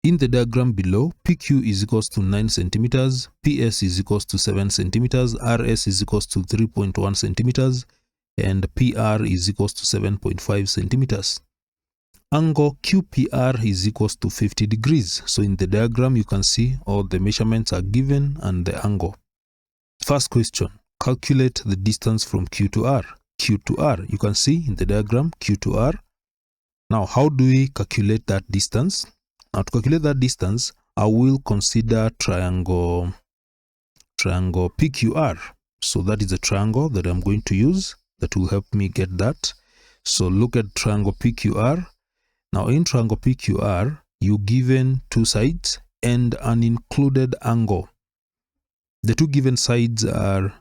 In the diagram below, PQ is equals to 9 centimeters, PS is equals to 7 centimeters, RS is equals to 3.1 centimeters, and PR is equals to 7.5 centimeters. Angle QPR is equals to 50 degrees. So in the diagram, you can see all the measurements are given and the angle. First question, calculate the distance from Q to R. Q to R, you can see in the diagram, Q to R. Now, how do we calculate that distance? Now, to calculate that distance, I will consider triangle PQR. So that is a triangle that I'm going to use that will help me get that. So look at triangle PQR. Now, in triangle PQR, you're given two sides and an included angle. The two given sides are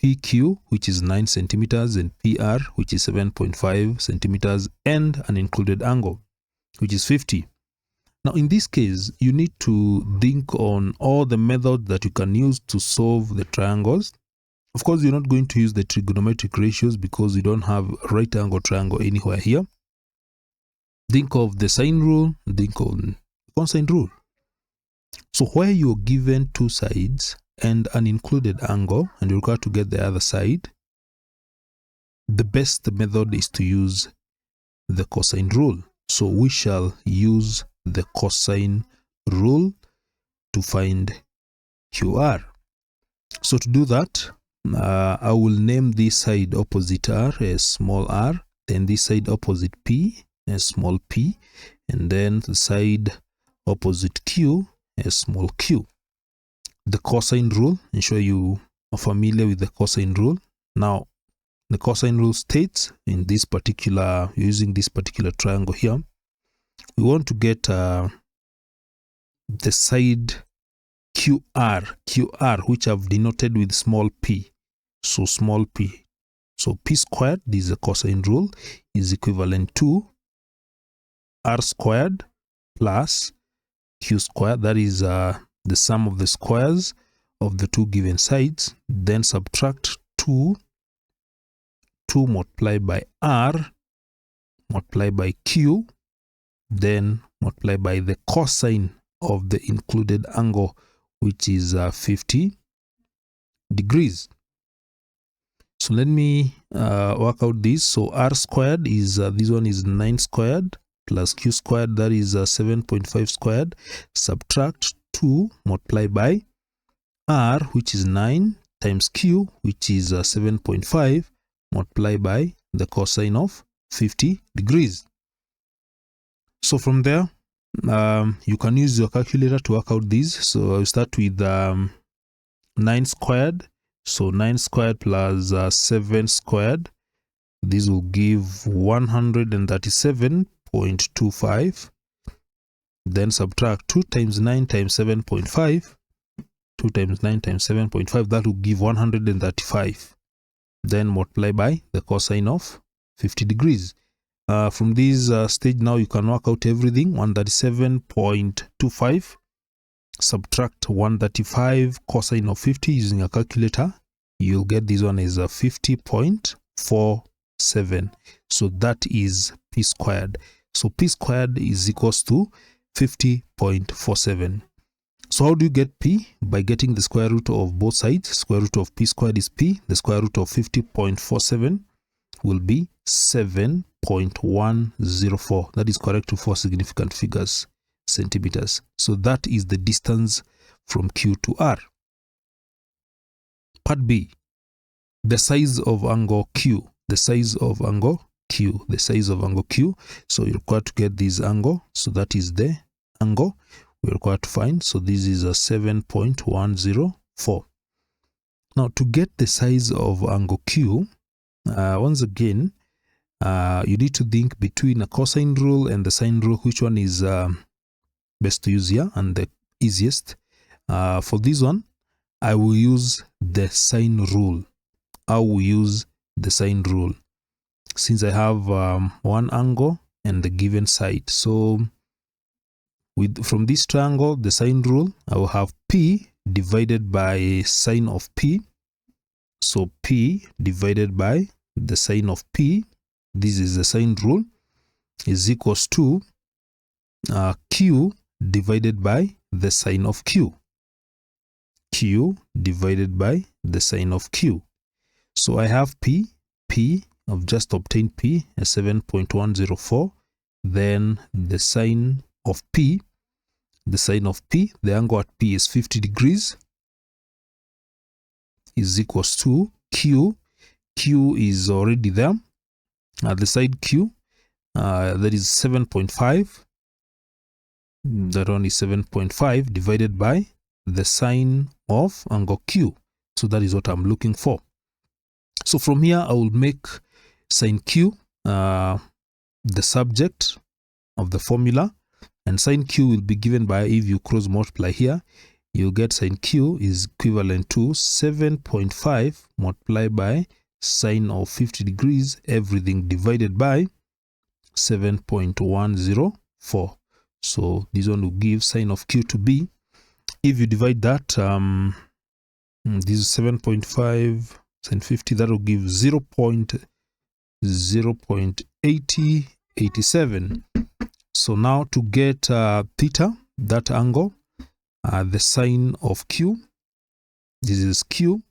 PQ, which is 9 centimeters, and PR, which is 7.5 centimeters, and an included angle, which is 50. Now, in this case, you need to think on all the methods that you can use to solve the triangles. Of course, you're not going to use the trigonometric ratios because you don't have a right angle triangle anywhere here. Think of the sine rule, think on cosine rule. So where you're given two sides and an included angle, and you're required to get the other side, the best method is to use the cosine rule. So we shall use the cosine rule to find QR. So to do that, I will name this side opposite R as small r, then this side opposite P as small p, and then the side opposite Q as small q. The cosine rule, ensure you are familiar with the cosine rule. Now, the cosine rule states in this particular, using this particular triangle here, we want to get the side QR, which I've denoted with small p. So small p. So p squared, this is a cosine rule, is equivalent to r squared plus q squared. That is the sum of the squares of the two given sides. Then subtract 2 multiplied by r multiplied by q, then multiply by the cosine of the included angle, which is 50 degrees. So let me work out this. So r squared is, this one is 9 squared plus q squared, that is 7.5 squared. Subtract 2 multiplied by r, which is 9, times q, which is 7.5, multiplied by the cosine of 50 degrees. So from there, you can use your calculator to work out these. So I'll start with 9 squared. So 9 squared plus 7 squared. This will give 137.25. Then subtract 2 times 9 times 7.5. 2 times 9 times 7.5. That will give 135. Then multiply by the cosine of 50 degrees. From this stage now, you can work out everything. 137.25. Subtract 135 cosine of 50 using a calculator. You'll get this one is 50.47. So that is p squared. So p squared is equals to 50.47. So how do you get p? By getting the square root of both sides. Square root of p squared is p. The square root of 50.47 will be 7.104. That is correct to 4 significant figures, centimeters. So that is the distance from Q to R. Part B, the size of angle Q. The size of angle Q. The size of angle Q. So you're required to get this angle. So that is the angle we're required to find. So this is a 7.104. Now to get the size of angle Q, once again, you need to think between a cosine rule and the sine rule, which one is best to use here and the easiest. For this one, I will use the sine rule. I will use the sine rule since I have one angle and the given side. So from this triangle, the sine rule, I will have P divided by sine of P. So P divided by the sine of P, this is the sine rule, is equals to Q divided by the sine of Q. Q divided by the sine of Q. So I have P. I've just obtained P as 7.104. Then the sine of P, the angle at P is 50 degrees, is equals to Q. Q is already there. The side Q, that is 7.5. That one is 7.5 divided by the sine of angle Q. So that is what I'm looking for. So from here, I will make sine Q the subject of the formula, and sine Q will be given by, if you cross multiply here, you get sine Q is equivalent to 7.5 multiplied by sine of 50 degrees, everything divided by 7.104. So this one will give sine of Q to be, if you divide that, this is 7.5 sine 50, that will give 0.8087. So now to get theta, that angle, the sine of Q, this is Q,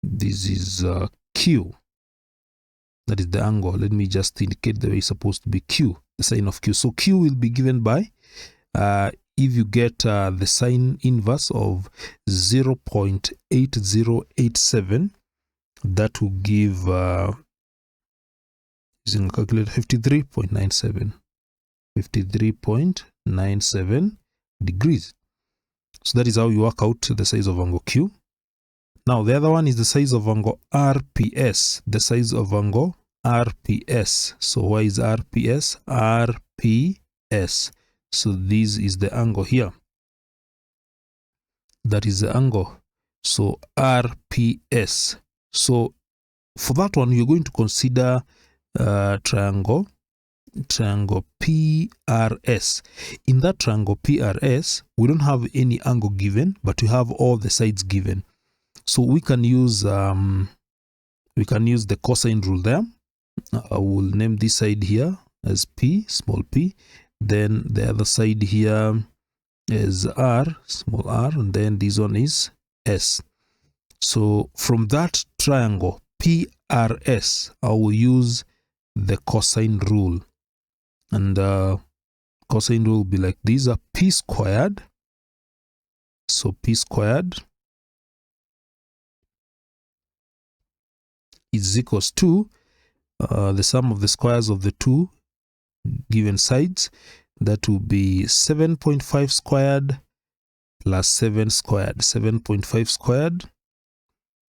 this is Q, that is the angle. Let me just indicate the way it's supposed to be Q, the sine of Q. So Q will be given by, if you get the sine inverse of 0.8087, that will give, using a calculator, 53.97 degrees. So that is how you work out the size of angle Q. Now the other one is the size of angle RPS, the size of angle RPS. So why is RPS? RPS. So this is the angle here. That is the angle. So RPS. So for that one, you're going to consider triangle PRS. In that triangle PRS, we don't have any angle given, but we have all the sides given. So we can use the cosine rule there. I will name this side here as P, small p. Then the other side here is R, small r, and then this one is S. So from that triangle PRS, I will use the cosine rule, and cosine rule will be like this: P squared. So P squared is equals to the sum of the squares of the two given sides. That will be 7.5 squared plus 7 squared. 7.5 squared,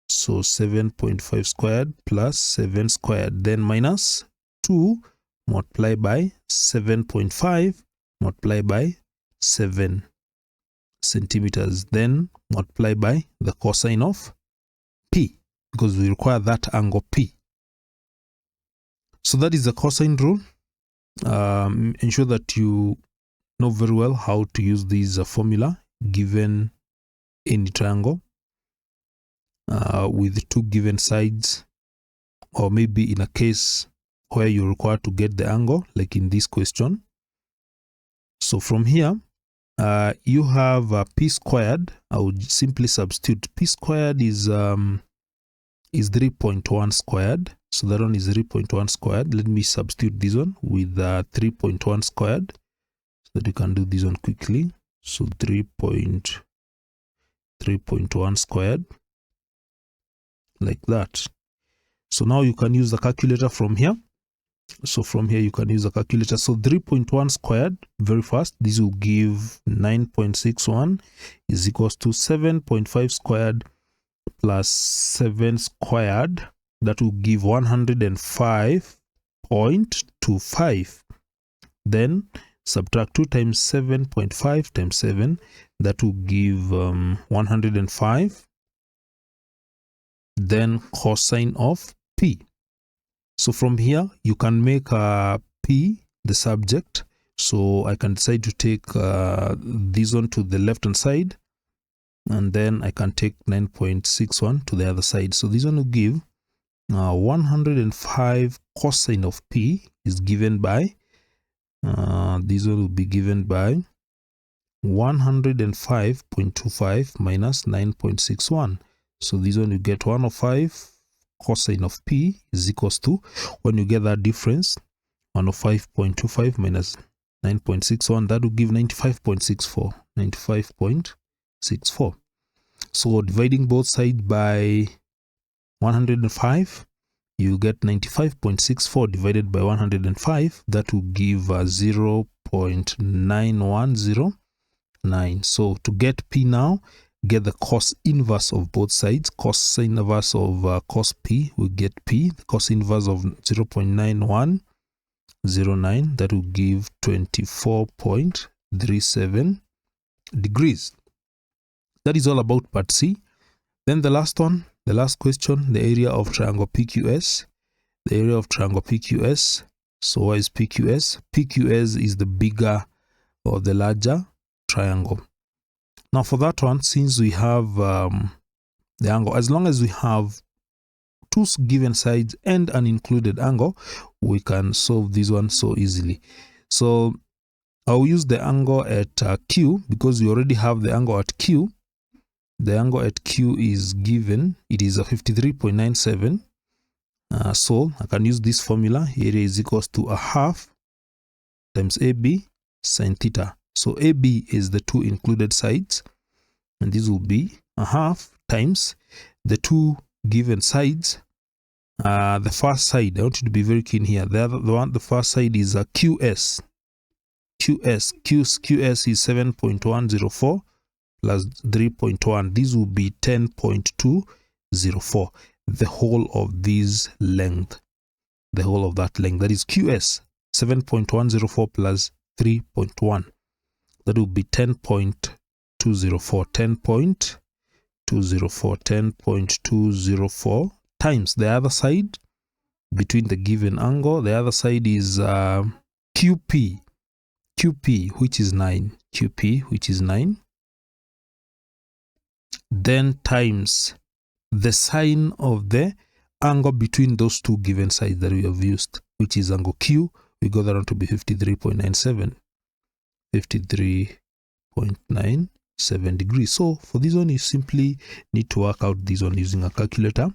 so 7.5 squared plus 7 squared, then minus 2 multiplied by 7.5 multiplied by 7 centimeters, then multiply by the cosine of P, because we require that angle P. So that is the cosine rule. Ensure that you know very well how to use this formula given any triangle with two given sides, or maybe in a case where you're required to get the angle, like in this question. So from here, you have P squared. I would simply substitute. P squared is 3.1 squared. So that one is 3.1 squared. Let me substitute this one with 3.1 squared, so that you can do this one quickly. So 3.1 squared, like that. So now you can use the calculator from here. So from here you can use the calculator. So 3.1 squared, very fast, this will give 9.61 is equals to 7.5 squared plus 7 squared. That will give 105.25. Then subtract 2 times 7.5 times 7. That will give 105. Then cosine of P. So from here you can make P the subject. So I can decide to take this one to the left hand side, and then I can take 9.61 to the other side. So this one will give 105 cosine of P is given by, this one will be given by 105.25 minus 9.61. So this one you get 105 cosine of P is equals to, when you get that difference, 105.25 minus 9.61, that will give 95.64. 95.64. So dividing both sides by 105, you get 95.64 divided by 105. That will give 0.9109. So to get P now, get the cos inverse of both sides. Cos inverse of cos P, we get P. The cos inverse of 0.9109, that will give 24.37 degrees. That is all about part C. Then the last one, the last question, the area of triangle PQS. The area of triangle PQS. So what is PQS? PQS is the bigger or the larger triangle. Now for that one, since we have the angle, as long as we have two given sides and an included angle, we can solve this one so easily. So I'll use the angle at Q, because we already have the angle at Q. The angle at Q is given, it is a 53.97. So I can use this formula. Area is equals to a half times AB sine theta. So AB is the two included sides, and this will be a half times the two given sides. The first side, I want you to be very keen here. The first side is a QS. QS is 7.104 plus 3.1. This will be 10.204. The whole of this length, the whole of that length, that is QS, 7.104 plus 3.1. That will be 10.204. 10.204. 10.204 times the other side between the given angle. The other side is QP, which is 9. QP, which is 9. Then times the sine of the angle between those two given sides that we have used, which is angle Q. We got that one to be 53.97. 53.97 degrees. So for this one, you simply need to work out this one using a calculator,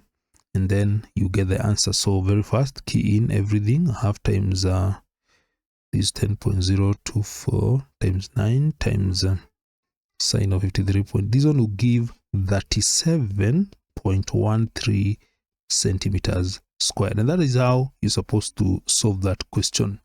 and then you get the answer. So very fast, key in everything. Half times this 10.024 times 9 times sine of 53. This one will give 37.13 centimeters squared, and that is how you're supposed to solve that question.